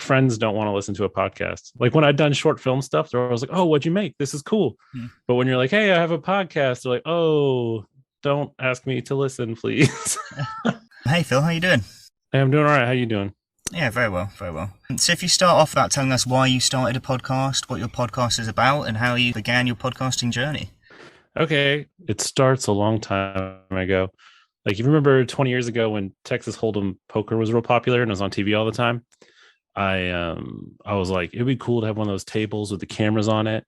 friends don't want to listen to a podcast. Like when I'd done short film stuff, they're always like, "Oh, what'd you make? This is cool." But when you're like, "Hey, I have a podcast," they're like, "Oh, don't ask me to listen, please." Hey Phil, how you doing? Hey, I'm doing all right. How you doing? Yeah, very well, very well. So if you start off about telling us why you started a podcast, what your podcast is about, and how you began your podcasting journey. Okay, it starts a long time ago. Like you remember 20 years ago when Texas Hold'em poker was real popular and it was on TV all the time. I was like, it'd be cool to have one of those tables with the cameras on it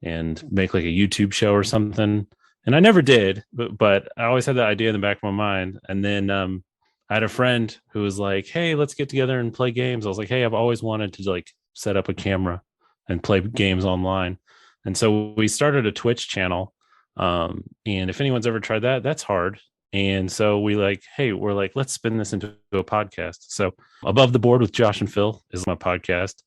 and make like a YouTube show or something. And I never did, but I always had that idea in the back of my mind. And then I had a friend who was like, "Hey, let's get together and play games." I was like, "Hey, I've always wanted to like set up a camera and play games online." And so we started a Twitch channel. And if anyone's ever tried that, that's hard. And so we're like, let's spin this into a podcast. So Above the Board with Josh and Phil is my podcast.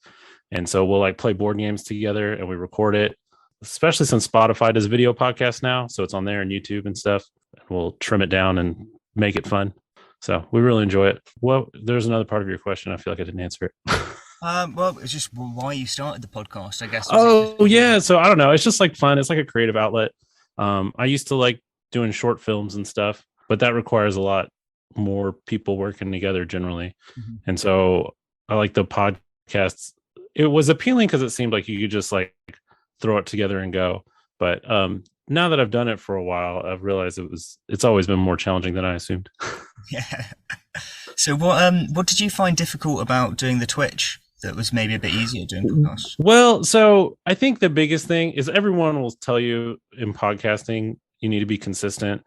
And so we'll like play board games together and we record it, especially since Spotify does video podcasts now. So it's on there and YouTube and stuff. And we'll trim it down and make it fun. So we really enjoy it. Well, there's another part of your question. I feel like I didn't answer it. Well, it's just why you started the podcast, I guess. Yeah. So I don't know. It's just like fun. It's like a creative outlet. I used to like doing short films and stuff, but that requires a lot more people working together generally. Mm-hmm. And so I like the podcasts. It was appealing because it seemed like you could just like throw it together and go. But now that I've done it for a while, I've realized it's always been more challenging than I assumed. Yeah. So what did you find difficult about doing the Twitch that was maybe a bit easier doing podcasts? Well, so I think the biggest thing is everyone will tell you in podcasting, you need to be consistent.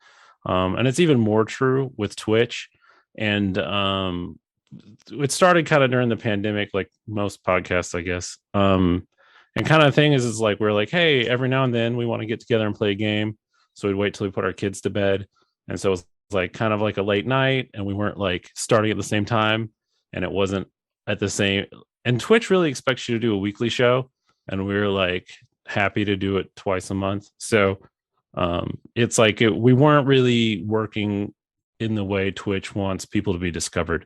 And it's even more true with Twitch. And it started kind of during the pandemic, like most podcasts, I guess. And kind of thing is like, we're like, hey, every now and then we want to get together and play a game. So we'd wait till we put our kids to bed. And so it was like kind of like a late night and we weren't like starting at the same time. And it wasn't at the same. And Twitch really expects you to do a weekly show. And we were like happy to do it twice a month. So it's like we weren't really working in the way Twitch wants people to be discovered.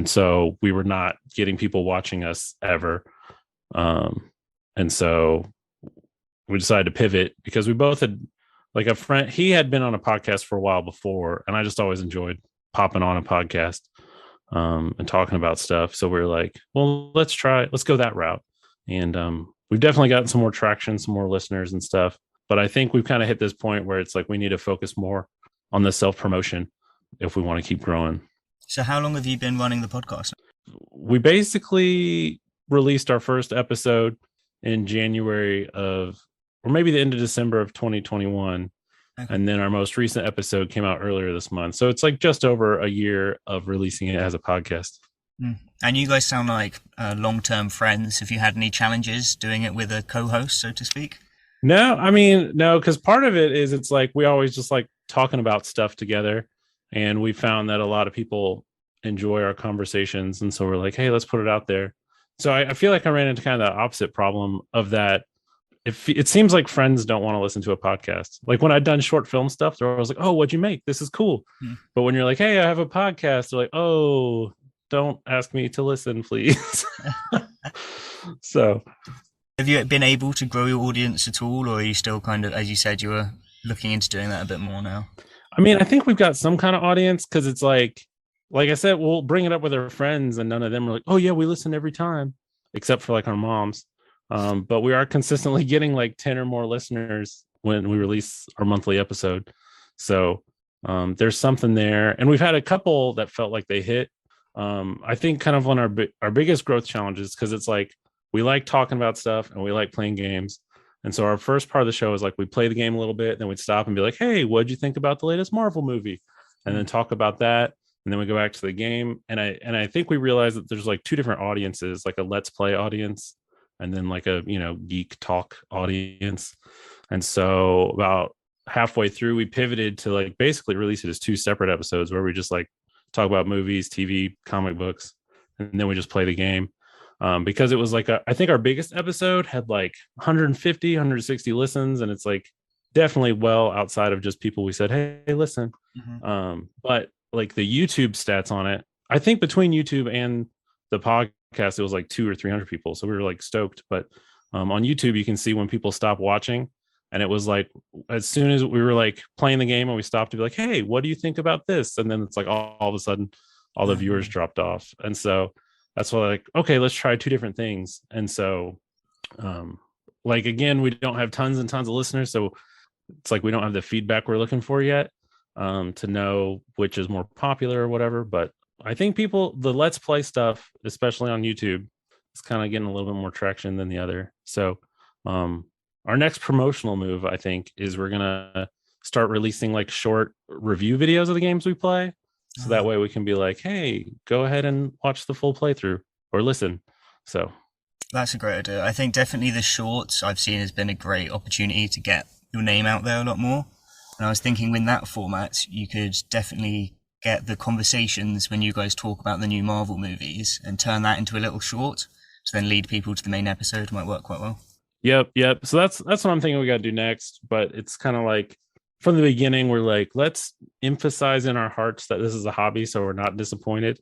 So we were not getting people watching us ever. And so we decided to pivot because we both had like a friend, he had been on a podcast for a while before, and I just always enjoyed popping on a podcast and talking about stuff. So we were like, well, let's go that route. And we've definitely gotten some more traction, some more listeners and stuff. But I think we've kind of hit this point where it's like we need to focus more on the self-promotion if we want to keep growing. So how long have you been running the podcast? We basically released our first episode in January or maybe the end of December of 2021. Okay. And then our most recent episode came out earlier this month. So it's like just over a year of releasing it as a podcast. And you guys sound like long-term friends. Have you had any challenges doing it with a co-host, so to speak? No, because part of it is it's like we always just like talking about stuff together. And we found that a lot of people enjoy our conversations. And so we're like, hey, let's put it out there. So I feel like I ran into kind of the opposite problem of that. It seems like friends don't want to listen to a podcast. Like when I'd done short film stuff, they're always like, oh, what'd you make? This is cool. But when you're like, hey, I have a podcast, they're like, oh, don't ask me to listen, please. So have you been able to grow your audience at all, or are you still kind of, as you said, you were looking into doing that a bit more now? I mean, I think we've got some kind of audience because it's like I said, we'll bring it up with our friends and none of them are like, oh yeah, we listen every time, except for like our moms. But we are consistently getting like 10 or more listeners when we release our monthly episode. So there's something there. And we've had a couple that felt like they hit. I think kind of one of our biggest growth challenges, because it's like we like talking about stuff and we like playing games. And so our first part of the show is like we play the game a little bit, then we'd stop and be like, hey, what'd you think about the latest Marvel movie? And then talk about that. And then we go back to the game. And I think we realized that there's like two different audiences, like a let's play audience and then like a, geek talk audience. And so about halfway through, we pivoted to like basically release it as two separate episodes where we just like talk about movies, TV, comic books, and then we just play the game. Because it was like, I think our biggest episode had like 150, 160 listens. And it's like definitely well outside of just people we said, hey, listen. But like the YouTube stats on it, I think between YouTube and the podcast, it was like 200 or 300 people, so we were like stoked. But on YouTube you can see when people stop watching, and it was like as soon as we were like playing the game and we stopped to be like, hey, what do you think about this? And then it's like all of a sudden all the viewers dropped off. And so that's why, like, okay, let's try two different things. And so like, again, we don't have tons and tons of listeners, so it's like we don't have the feedback we're looking for yet to know which is more popular or whatever. But I think the let's play stuff, especially on YouTube, is kind of getting a little bit more traction than the other. So our next promotional move, I think, is we're gonna start releasing like short review videos of the games we play, so that way we can be like, hey, go ahead and watch the full playthrough or listen. So that's a great idea. I think definitely the shorts I've seen has been a great opportunity to get your name out there a lot more. And I was thinking in that format, you could definitely get the conversations when you guys talk about the new Marvel movies and turn that into a little short to then lead people to the main episode. Might work quite well. Yep. So that's what I'm thinking we got to do next. But it's kind of like from the beginning, we're like, let's emphasize in our hearts that this is a hobby, so we're not disappointed.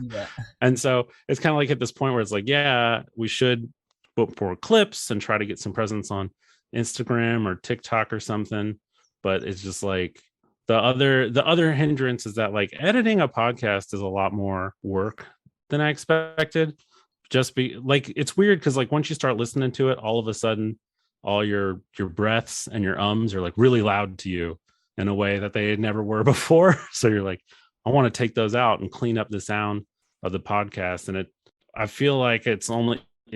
Yeah. And so it's kind of like at this point where it's like, yeah, we should put more clips and try to get some presence on Instagram or TikTok or something. But it's just like the other hindrance is that like editing a podcast is a lot more work than I expected. Just be like, it's weird because like once you start listening to it, all of a sudden all your breaths and your ums are like really loud to you in a way that they never were before. So you're like, I want to take those out and clean up the sound of the podcast. And I feel like it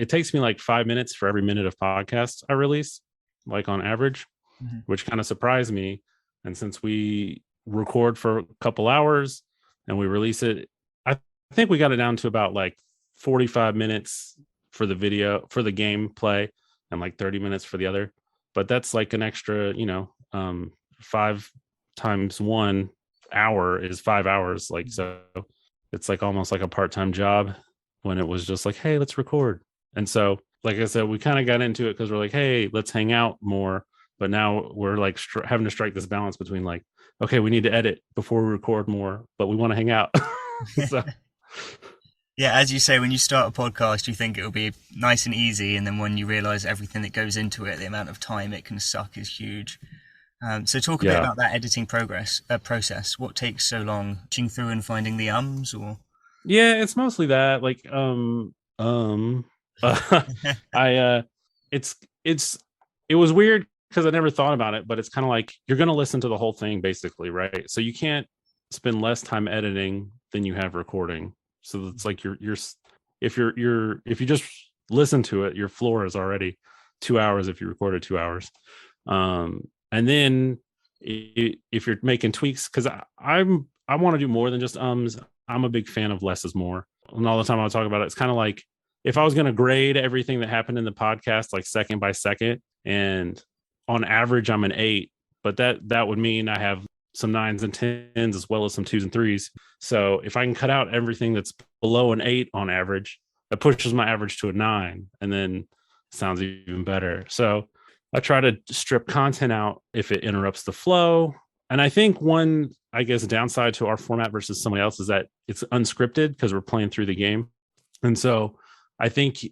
takes me like 5 minutes for every minute of podcast I release, like on average, which kind of surprised me. And since we record for a couple hours and we release it, I think we got it down to about like 45 minutes for the video for the gameplay and like 30 minutes for the other. But that's like an extra, 5 times 1 hour is 5 hours. Like, so it's like almost like a part-time job when it was just like, hey, let's record. And so, like I said, we kind of got into it because we're like, hey, let's hang out more. But now we're like having to strike this balance between like, okay, we need to edit before we record more, but we want to hang out. So. Yeah, as you say, when you start a podcast, you think it'll be nice and easy, and then when you realize everything that goes into it, the amount of time it can suck is huge. So talk a bit about that editing process. What takes so long? Ching through and finding the ums, or? Yeah, it's mostly that. Like, it was weird because I never thought about it, but it's kind of like you're going to listen to the whole thing basically, right? So you can't spend less time editing than you have recording. So it's like if you just listen to it, your floor is already 2 hours if you recorded 2 hours. And then if you're making tweaks, because I want to do more than just ums. I'm a big fan of less is more. And all the time I'll talk about it, it's kind of like if I was going to grade everything that happened in the podcast, like second by second, and on average I'm an 8, but that would mean I have some 9s and 10s as well as some 2s and 3s. So if I can cut out everything that's below an 8 on average, that pushes my average to a 9, and then sounds even better. So I try to strip content out if it interrupts the flow. And I think one, I guess, downside to our format versus somebody else is that it's unscripted because we're playing through the game. And so I think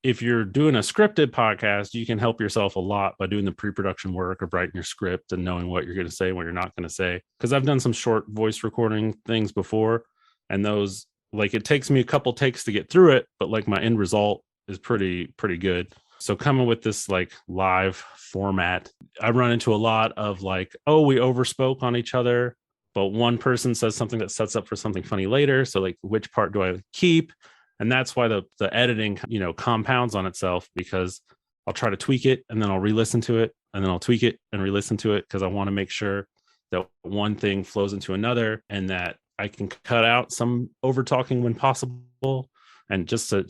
if you're doing a scripted podcast, you can help yourself a lot by doing the pre-production work of writing your script and knowing what you're going to say, what you're not going to say. Because I've done some short voice recording things before, and those, like, it takes me a couple takes to get through it, but like my end result is pretty good. So coming with this like live format, I run into a lot of like, oh, we overspoke on each other, but one person says something that sets up for something funny later. So like, which part do I keep? And that's why the editing, compounds on itself, because I'll try to tweak it and then I'll re-listen to it and then I'll tweak it and re-listen to it because I want to make sure that one thing flows into another and that I can cut out some over talking when possible. And just to,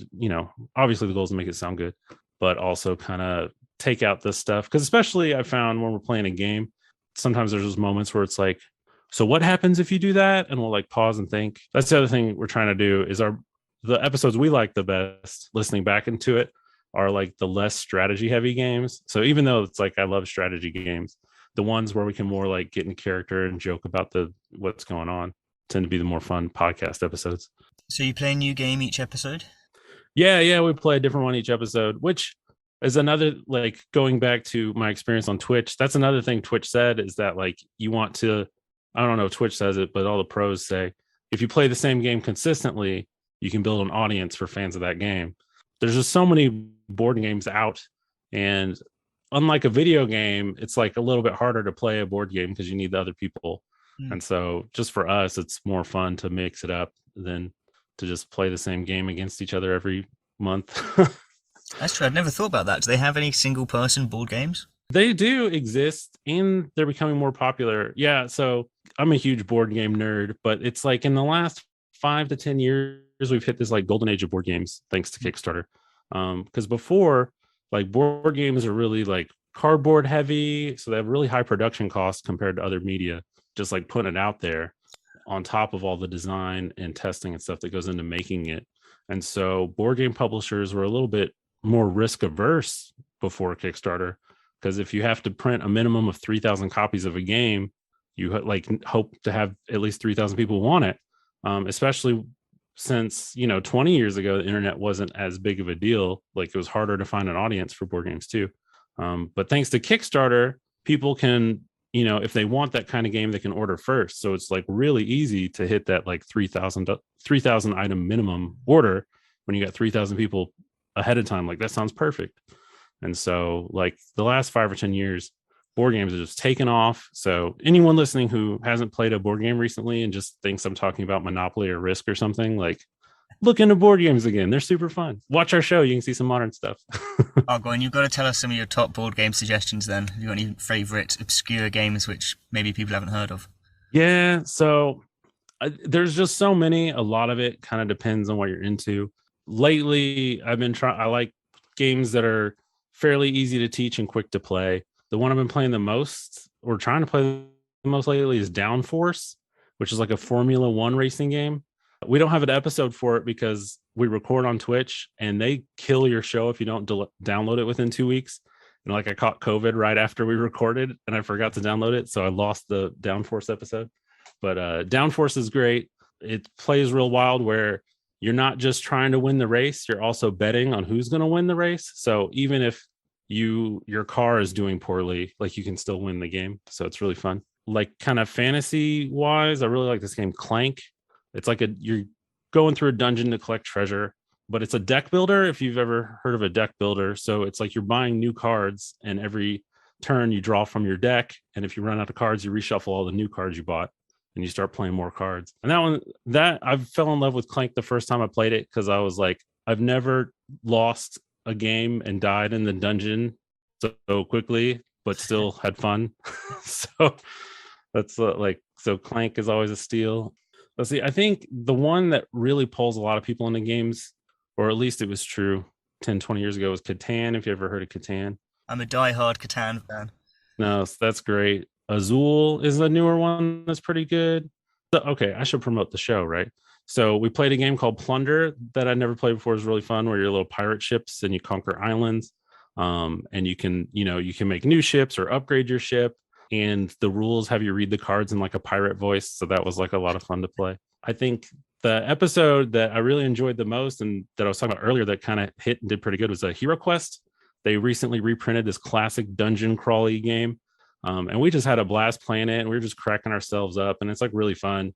obviously the goal is to make it sound good, but also kind of take out this stuff. Because especially I found when we're playing a game, sometimes there's those moments where it's like, so what happens if you do that? And we'll like pause and think. That's the other thing we're trying to do is the episodes we like the best, listening back into it, are like the less strategy heavy games. So even though it's like I love strategy games, the ones where we can more like get in character and joke about what's going on tend to be the more fun podcast episodes. So you play a new game each episode? Yeah, we play a different one each episode, which is another, like, going back to my experience on Twitch. That's another thing Twitch said, is that, like, you want to, I don't know if Twitch says it, but all the pros say if you play the same game consistently, you can build an audience for fans of that game. There's just so many board games out, and unlike a video game, it's like a little bit harder to play a board game because you need the other people. Mm. And so just for us, it's more fun to mix it up than to just play the same game against each other every month. That's true. I'd never thought about that. Do they have any single person board games? They do exist, and they're becoming more popular. Yeah, so I'm a huge board game nerd, but it's like in the last 5 to 10 years, we've hit this like golden age of board games thanks to Kickstarter. Because before, like, board games are really like cardboard heavy, so they have really high production costs compared to other media. Just like putting it out there, on top of all the design and testing and stuff that goes into making it. And so board game publishers were a little bit more risk averse before Kickstarter, because if you have to print a minimum of 3,000 copies of a game, you like hope to have at least 3,000 people want it. Especially since, 20 years ago, the internet wasn't as big of a deal. Like, it was harder to find an audience for board games too. But thanks to Kickstarter, people can, if they want that kind of game, they can order first. So it's like really easy to hit that like 3,000 item minimum order when you got 3,000 people ahead of time. Like, that sounds perfect. And so, like, the last 5 or 10 years, board games are just taken off. So anyone listening who hasn't played a board game recently and just thinks I'm talking about Monopoly or Risk or something, like, look into board games again. They're super fun. Watch our show. You can see some modern stuff. Oh, go on. You've got to tell us some of your top board game suggestions then. Have you got any favorite obscure games which maybe people haven't heard of? Yeah. So there's just so many. A lot of it kind of depends on what you're into. Lately, I've been I like games that are fairly easy to teach and quick to play. The one I've been playing the most, or trying to play the most lately, is Downforce, which is like a Formula One racing game. We don't have an episode for it because we record on Twitch and they kill your show if you don't download it within 2 weeks. And like, I caught COVID right after we recorded and I forgot to download it, so I lost the Downforce episode. But Downforce is great. It plays real wild, where you're not just trying to win the race, you're also betting on who's going to win the race. So even if your car is doing poorly, like, you can still win the game. So it's really fun. Like, kind of fantasy wise, I really like this game Clank. It's like you're going through a dungeon to collect treasure, but it's a deck builder, if you've ever heard of a deck builder. So it's like you're buying new cards, and every turn you draw from your deck, and if you run out of cards, you reshuffle all the new cards you bought and you start playing more cards. And that I fell in love with Clank the first time I played it, because I was like, I've never lost a game and died in the dungeon so quickly, but still had fun. So that's so Clank is always a steal. Let's see. I think the one that really pulls a lot of people into games, or at least it was true 10, 20 years ago, was Catan. If you ever heard of Catan. I'm a die-hard Catan fan. No, that's great. Azul is a newer one that's pretty good. So, okay, I should promote the show, right? So we played a game called Plunder that I never played before. It was really fun, where you're little pirate ships and you conquer islands. And you can make new ships or upgrade your ship. And the rules have you read the cards in like a pirate voice. So that was like a lot of fun to play. I think the episode that I really enjoyed the most, and that I was talking about earlier, that kind of hit and did pretty good, was a Hero Quest. They recently reprinted this classic dungeon crawly game. And we just had a blast playing it, and we were just cracking ourselves up, and it's like really fun.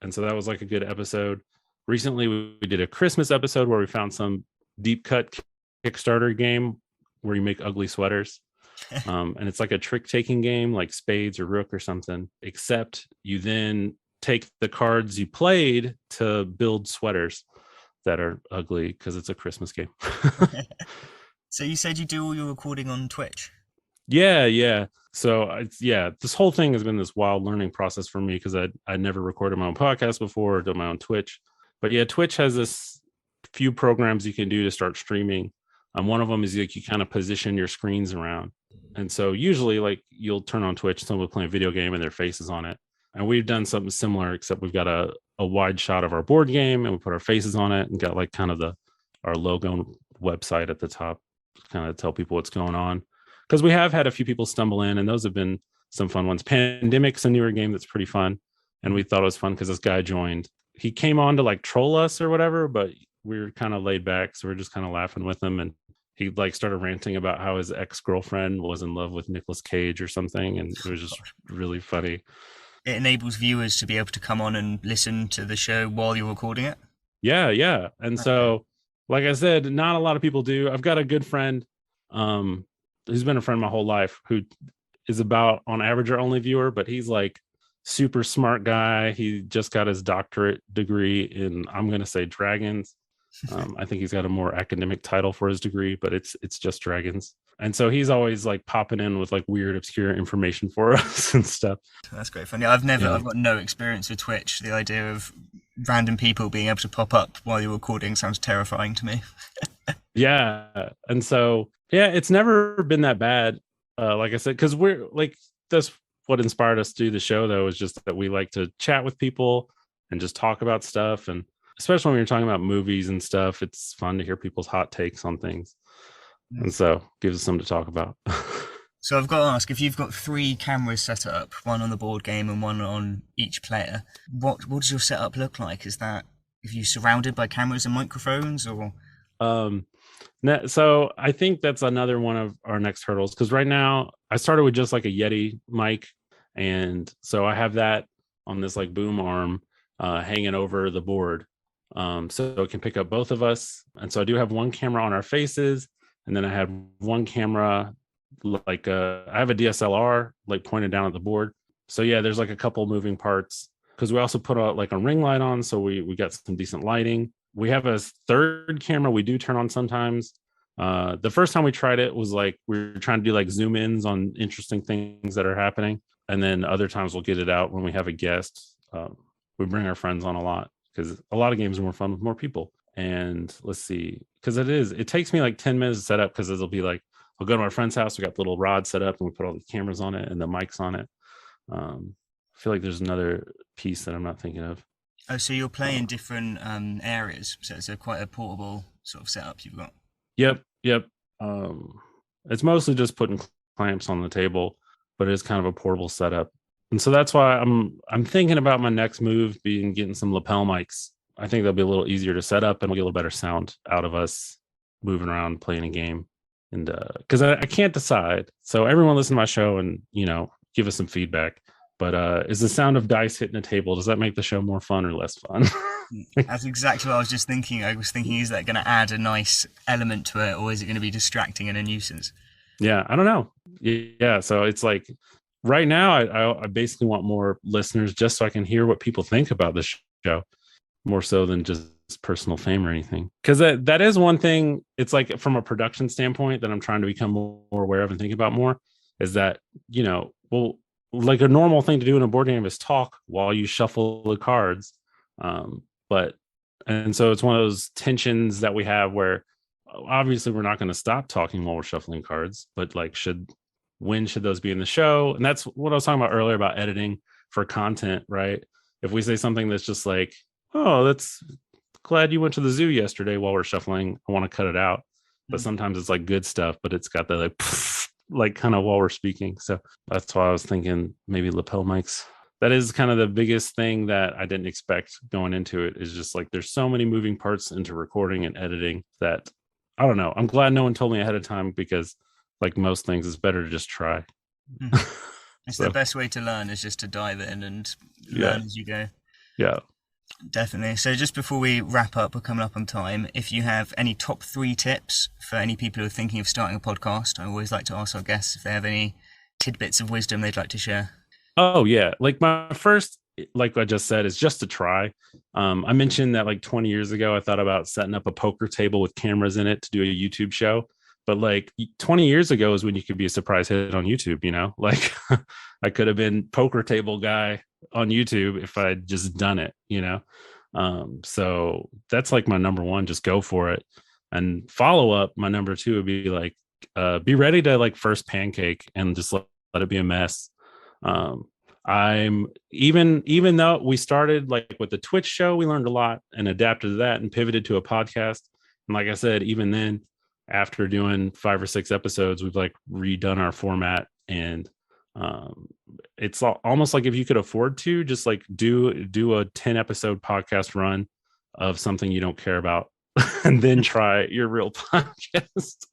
And so that was like a good episode. Recently, we did a Christmas episode where we found some deep cut Kickstarter game where you make ugly sweaters. And it's like a trick taking game, like Spades or Rook or something, except you then take the cards you played to build sweaters that are ugly, because it's a Christmas game. So you said you do all your recording on Twitch? Yeah. So this whole thing has been this wild learning process for me, because I never recorded my own podcast before, or done my own Twitch. But yeah, Twitch has this few programs you can do to start streaming. One of them is like you kind of position your screens around. And so usually, like, you'll turn on Twitch, someone will play a video game and their face is on it. And we've done something similar, except we've got a wide shot of our board game and we put our faces on it and got like kind of our logo website at the top, kind of tell people what's going on. Because we have had a few people stumble in, and those have been some fun ones. Pandemic's a newer game that's pretty fun. And we thought it was fun because this guy joined. He came on to like troll us or whatever, but we were kind of laid back, so we're just kind of laughing with him, and he like started ranting about how his ex-girlfriend was in love with Nicolas Cage or something, and it was just really funny. It enables viewers to be able to come on and listen to the show while you're recording it. Yeah. And Okay. so, like I said, not a lot of people do. I've got a good friend, um, who's been a friend my whole life, who is about on average our only viewer, but he's like super smart guy. He just got his doctorate degree in, I'm gonna say, dragons. I think he's got a more academic title for his degree, but it's just dragons. And so he's always like popping in with like weird, obscure information for us and stuff. That's great fun. Yeah, Yeah. I've got no experience with Twitch. The idea of random people being able to pop up while you're recording sounds terrifying to me. Yeah. And so, yeah, it's never been that bad. Like I said, because we're like, that's what inspired us to do the show, though, is just that we like to chat with people and just talk about stuff. And especially when you're talking about movies and stuff, it's fun to hear people's hot takes on things. And so gives us something to talk about. So I've got to ask, if you've got 3 cameras set up, one on the board game and one on each player, what does your setup look like? Is that, if you surrounded by cameras and microphones, or? um, so I think that's another one of our next hurdles, because right now I started with just like a Yeti mic, and so I have that on this like boom arm hanging over the board, so it can pick up both of us. And so I do have one camera on our faces, and then I have one camera like I have a DSLR like pointed down at the board. So yeah, there's like a couple moving parts, because we also put out like a ring light on, so we got some decent lighting. We have a third camera we do turn on sometimes. The first time we tried it was like we were trying to do like zoom ins on interesting things that are happening, and then other times we'll get it out when we have a guest. We bring our friends on a lot, because a lot of games are more fun with more people. And let's see, because it takes me like 10 minutes to set up, because it'll be like I'll go to my friend's house, we got the little rod set up and we put all the cameras on it and the mics on it. I feel like there's another piece that I'm not thinking of. Oh, so you're uh, playing different areas, so it's quite a portable sort of setup you've got. yep. um it's mostly just putting clamps on the table, but it's kind of a portable setup. And so that's why I'm thinking about my next move being getting some lapel mics. I think they'll be a little easier to set up, and we'll get a little better sound out of us moving around playing a game. And because I can't decide, so everyone listen to my show and give us some feedback. But is the sound of dice hitting a table, does that make the show more fun or less fun? That's exactly what I was just thinking. I was thinking, is that going to add a nice element to it, or is it going to be distracting and a nuisance? Yeah, I don't know. Yeah, so it's like right now I basically want more listeners, just so I can hear what people think about the show, more so than just personal fame or anything. Because that is one thing. It's like from a production standpoint that I'm trying to become more aware of and think about more, is that well, like a normal thing to do in a board game is talk while you shuffle the cards. But and so it's one of those tensions that we have where obviously we're not going to stop talking while we're shuffling cards, but like when should those be in the show? And that's what I was talking about earlier about editing for content, right? If we say something that's just like, oh, that's glad you went to the zoo yesterday while we're shuffling, I want to cut it out. But sometimes it's like good stuff, but it's got the like kind of while we're speaking. So that's why I was thinking maybe lapel mics. That is kind of the biggest thing that I didn't expect going into it, is just like there's so many moving parts into recording and editing that I don't know. I'm glad no one told me ahead of time, because like most things, it's better to just try. It's So the best way to learn, is just to dive in and yeah, learn as you go. yeah. Definitely. So just before we wrap up, we're coming up on time. If you have any top 3 tips for any people who are thinking of starting a podcast, I always like to ask our guests if they have any tidbits of wisdom they'd like to share. Oh yeah. Like my first, like I just said, is just to try. I mentioned that like 20 years ago, I thought about setting up a poker table with cameras in it to do a YouTube show. But like 20 years ago is when you could be a surprise hit on YouTube, like I could have been poker table guy on YouTube if I'd just done it. So that's like my number one, just go for it. And follow up, my number 2 would be like, be ready to like first pancake and just let it be a mess. I'm even though we started like with the Twitch show, we learned a lot and adapted to that and pivoted to a podcast. And like I said, even then, after doing 5 or 6 episodes, we've like redone our format. And it's almost like if you could afford to just like do a 10 episode podcast run of something you don't care about, and then try your real podcast.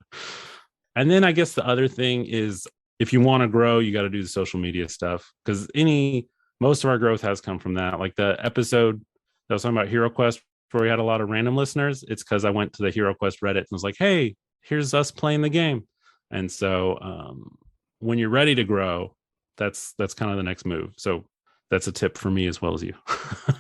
And then I guess the other thing is, if you want to grow, you got to do the social media stuff, because most of our growth has come from that. Like the episode that was talking about Hero Quest, where we had a lot of random listeners, it's because I went to the Hero Quest Reddit and was like, hey, here's us playing the game. And so when you're ready to grow, that's kind of the next move. So that's a tip for me as well as you.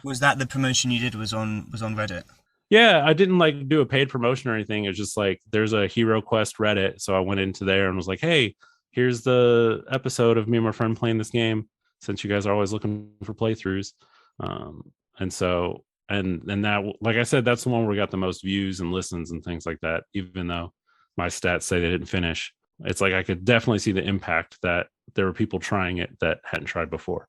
Was that the promotion you did was on Reddit? Yeah, I didn't like do a paid promotion or anything. It was just like, there's a Hero Quest Reddit. So I went into there and was like, hey, here's the episode of me and my friend playing this game, since you guys are always looking for playthroughs. And so, and that, like I said, that's the one where we got the most views and listens and things like that, even though my stats say they didn't finish. It's like I could definitely see the impact that there were people trying it that hadn't tried before.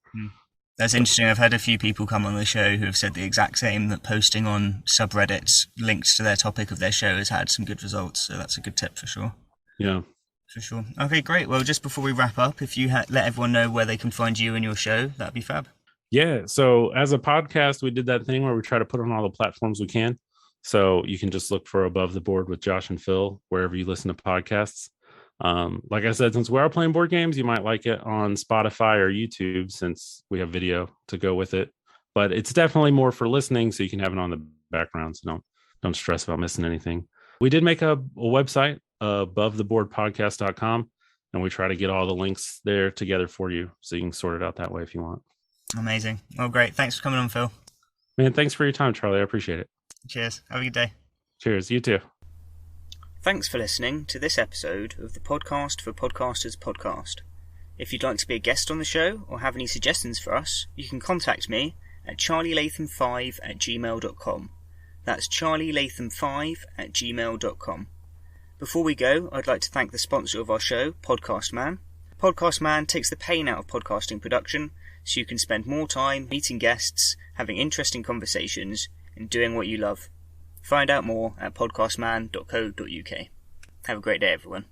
That's interesting. I've had a few people come on the show who have said the exact same, that posting on subreddits linked to their topic of their show has had some good results. So that's a good tip for sure. Yeah. For sure. Okay, great. Well, just before we wrap up, if you let everyone know where they can find you and your show, that'd be fab. Yeah. So as a podcast, we did that thing where we try to put on all the platforms we can. So you can just look for Above the Board with Josh and Phil wherever you listen to podcasts. Like I said, since we are playing board games, you might like it on Spotify or YouTube, since we have video to go with it. But it's definitely more for listening, so you can have it on the background. So don't stress about missing anything. We did make a website, abovetheboardpodcast.com, and we try to get all the links there together for you, so you can sort it out that way if you want. Amazing. Well, great. Thanks for coming on, Phil. Man, thanks for your time, Charlie. I appreciate it. Cheers. Have a good day. Cheers. You too. Thanks for listening to this episode of the Podcast for Podcasters podcast. If you'd like to be a guest on the show or have any suggestions for us, you can contact me at charlielatham5@gmail.com. That's charlielatham5@gmail.com. Before we go, I'd like to thank the sponsor of our show, Podcast Man. Podcast Man takes the pain out of podcasting production, so you can spend more time meeting guests, having interesting conversations, and doing what you love. Find out more at podcastman.co.uk. Have a great day, everyone.